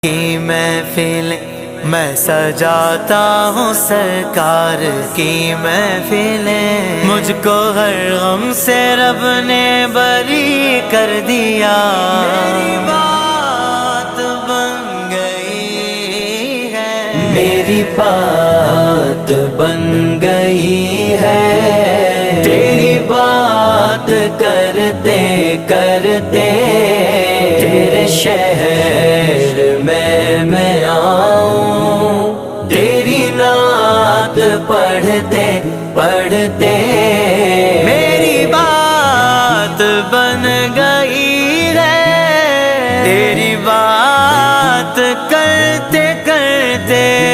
की महफिल मैं सजाता हूँ, सरकार की महफिलें। मुझको हर गम से रब ने बरी कर दिया। मेरी बात बन गई है, मेरी बात बन गई है। तेरी बात करते करते तेरे शहर में मैं आऊं, तेरी नात पढ़ते पढ़ते मेरी बात बन गई है। तेरी बात करते